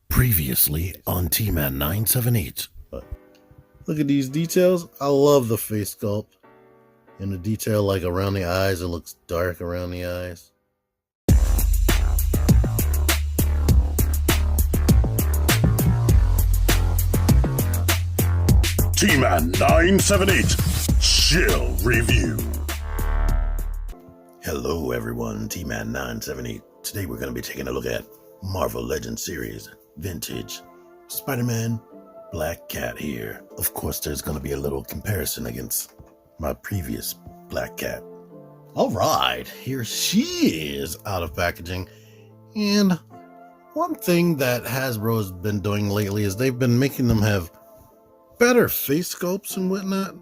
Previously on T-Man 978. Look at these details. I love the face sculpt. And the detail like around the eyes, it looks dark around the eyes. T-Man 978 Chill Review. Hello everyone, T-Man 978. Today we're going to be taking a look at Marvel Legends series Vintage Spider-Man Black Cat here. Of course, there's going to be a little comparison against my previous Black Cat. Alright, here she is out of packaging. And one thing that Hasbro's been doing lately is they've been making them have better face sculpts and whatnot.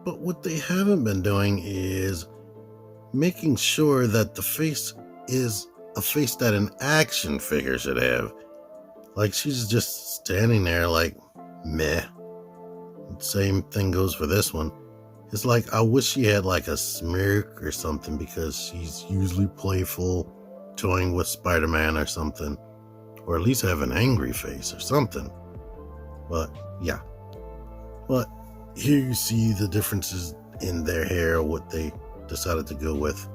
But what they haven't been doing is making sure that the face is a face that an action figure should have. Like, she's just standing there like, meh. Same thing goes for this one. It's like, I wish she had like a smirk or something, because she's usually playful, toying with Spider-Man or something. Or at least have an angry face or something. But, yeah. But here you see the differences in their hair, what they decided to go with.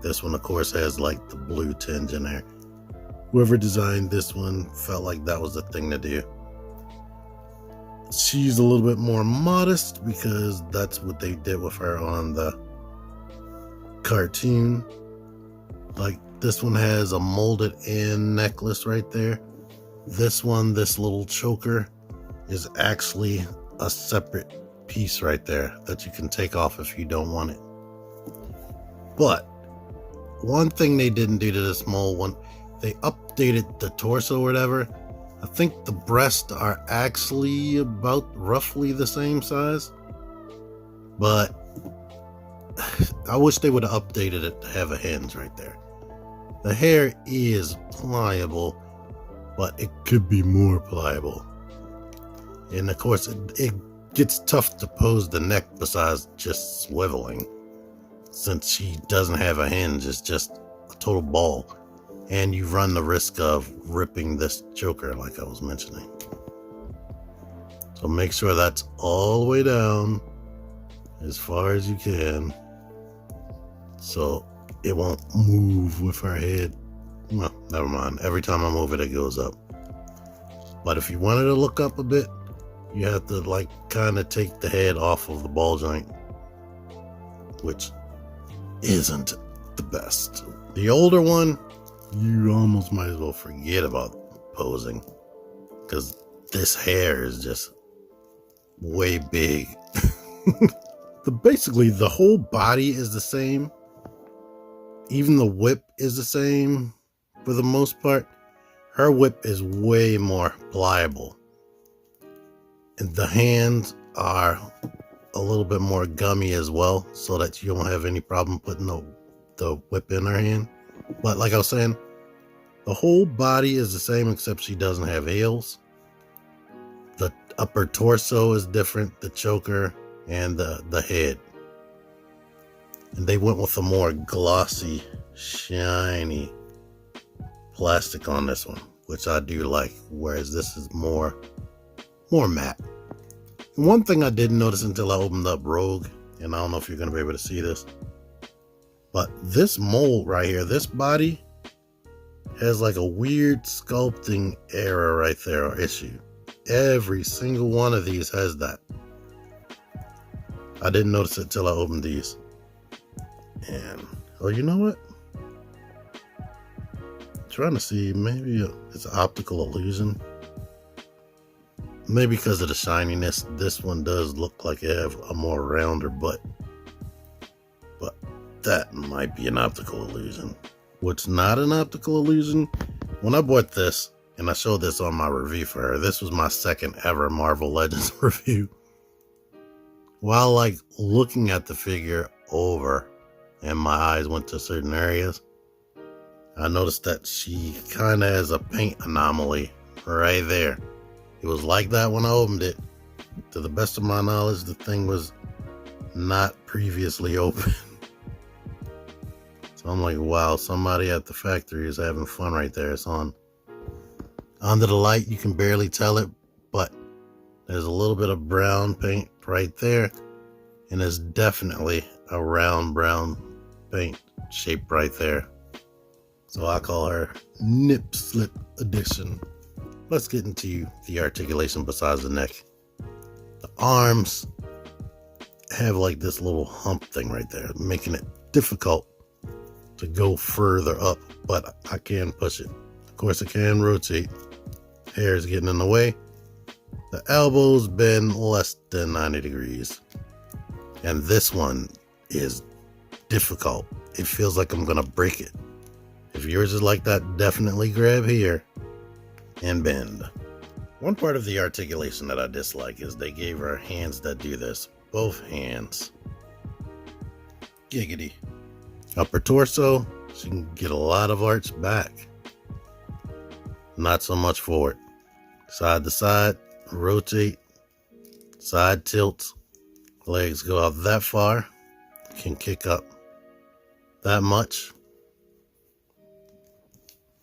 This one, of course, has like the blue tinge in there. Whoever designed this one felt like that was the thing to do. She's a little bit more modest because that's what they did with her on the cartoon. Like, this one has a molded in necklace right there. This one, this little choker, is actually a separate piece right there that you can take off if you don't want it. But one thing they didn't do to this mold one, they updated the torso or whatever. I think the breasts are actually about roughly the same size, but I wish they would have updated it to have a hinge right there. The hair is pliable, but it could be more pliable. And of course, it gets tough to pose the neck besides just swiveling, since she doesn't have a hinge. It's just a total ball. And you run the risk of ripping this choker like I was mentioning. So make sure that's all the way down as far as you can, so it won't move with her head. Well, never mind. Every time I move it, it goes up. But if you wanted to look up a bit, you have to like kind of take the head off of the ball joint, which isn't the best. The older one, you almost might as well forget about posing, because this hair is just way big. Basically, the whole body is the same. Even the whip is the same for the most part. Her whip is way more pliable. And the hands are a little bit more gummy as well, so that you don't have any problem putting the whip in her hand. But like I was saying, the whole body is the same except she doesn't have heels. The upper torso is different, the choker, and the head. And they went with a more glossy, shiny plastic on this one, which I do like, whereas this is more matte. And one thing I didn't notice until I opened up Rogue, and I don't know if you're going to be able to see this, but this mold right here, this body, has like a weird sculpting error right there, or issue. Every single one of these has that. I didn't notice it till I opened these. And, oh, you know what? I'm trying to see, maybe it's an optical illusion. Maybe because of the shininess, this one does look like it have a more rounder butt. But that might be an optical illusion. What's not an optical illusion, when I bought this, and I showed this on my review for her, this was my second ever Marvel Legends review. While like looking at the figure over, and my eyes went to certain areas, I noticed that she kind of has a paint anomaly right there. It was like that when I opened it. To the best of my knowledge, the thing was not previously open. So I'm like, wow, somebody at the factory is having fun right there. It's on Under the light, you can barely tell it, but there's a little bit of brown paint right there, and there's definitely a round brown paint shape right there. So I call her Nip Slip Edition. Let's get into the articulation besides the neck. The arms have like this little hump thing right there, making it difficult to go further up, but I can push it. Of course, I can rotate. Hair is getting in the way. The elbows bend less than 90 degrees. And this one is difficult. It feels like I'm gonna break it. If yours is like that, definitely grab here and bend. One part of the articulation that I dislike is they gave her hands that do this. Both hands. Giggity. Upper torso, she can get a lot of arch back. Not so much forward. Side to side, rotate, side tilts. Legs go out that far, can kick up that much.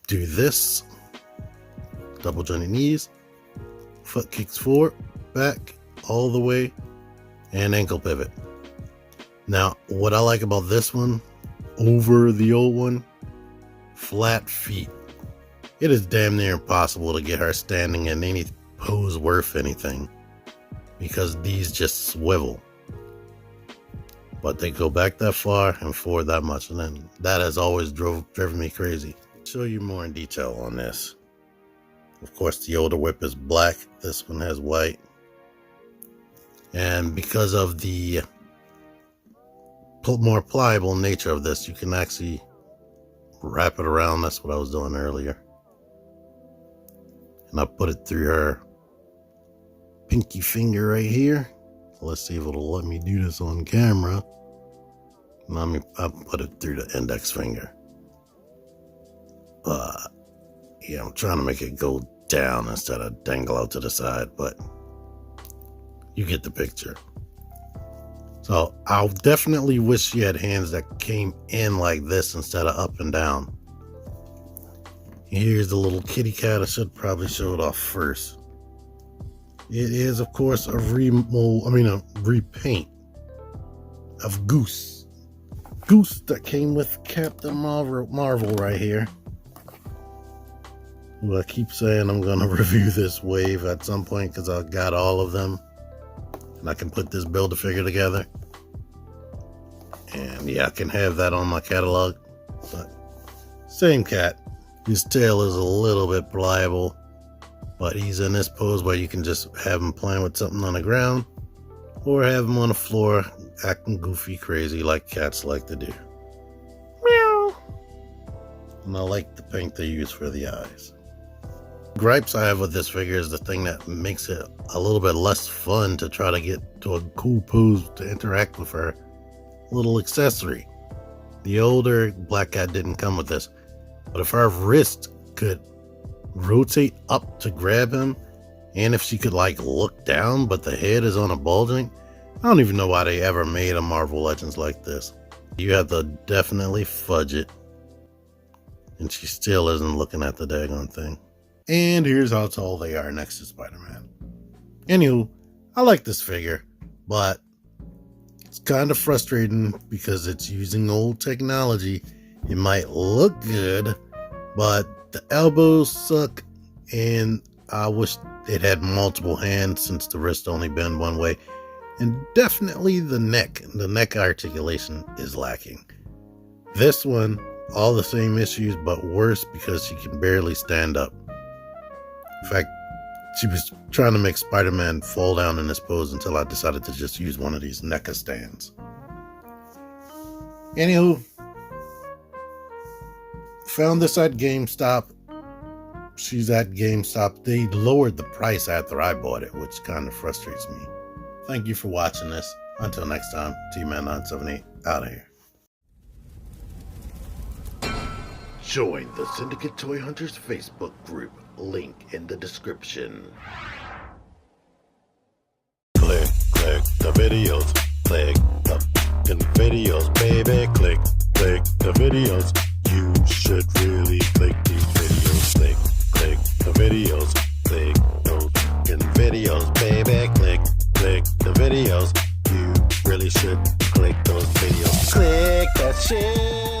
Do this. Double jointed knees, foot kicks forward, back, all the way, and ankle pivot. Now, what I like about this one over the old one, flat feet. It is damn near impossible to get her standing in any pose worth anything because these just swivel. But they go back that far and forward that much, and then that has always driven me crazy. I'll show you more in detail on this. Of course, the older whip is black. This one has white. And because of the more pliable nature of this, you can actually wrap it around. That's what I was doing earlier. And I put it through her pinky finger right here. Let's see if it'll let me do this on camera. I'll put it through the index finger. Yeah, I'm trying to make it go down instead of dangle out to the side, but you get the picture. So I'll definitely wish she had hands that came in like this instead of up and down. Here's the little kitty cat. I should probably show it off first. It is, of course, a repaint of Goose. Goose that came with Captain Marvel right here. Well, I keep saying I'm going to review this wave at some point because I got all of them. And I can put this Build-A-Figure together. And yeah, I can have that on my catalog. But same cat. His tail is a little bit pliable. But he's in this pose where you can just have him playing with something on the ground. Or have him on the floor acting goofy crazy like cats like to do. Meow. And I like the paint they use for the eyes. Gripes I have with this figure is the thing that makes it a little bit less fun to try to get to a cool pose to interact with her little accessory. The older Black Cat didn't come with this, but if her wrist could rotate up to grab him, and if she could like look down but the head is on a bulging, I don't even know why they ever made a Marvel Legends like this. You have to definitely fudge it, and she still isn't looking at the daggone thing. And here's how tall they are next to Spider-Man. Anywho, I like this figure, but it's kind of frustrating because it's using old technology. It might look good, but the elbows suck, and I wish it had multiple hands since the wrist only bend one way. And definitely the neck articulation is lacking. This one, all the same issues, but worse because she can barely stand up. In fact, she was trying to make Spider-Man fall down in this pose until I decided to just use one of these NECA stands. Anywho, found this at GameStop. She's at GameStop. They lowered the price after I bought it, which kind of frustrates me. Thank you for watching this. Until next time, T-Man978 out of here. Join the Syndicate Toy Hunters Facebook group. Link in the description. Click the videos. Click the videos, baby. Click the videos. You should really click these videos. Click the videos. Click those in videos, baby. Click the videos. You really should click those videos. Click that shit.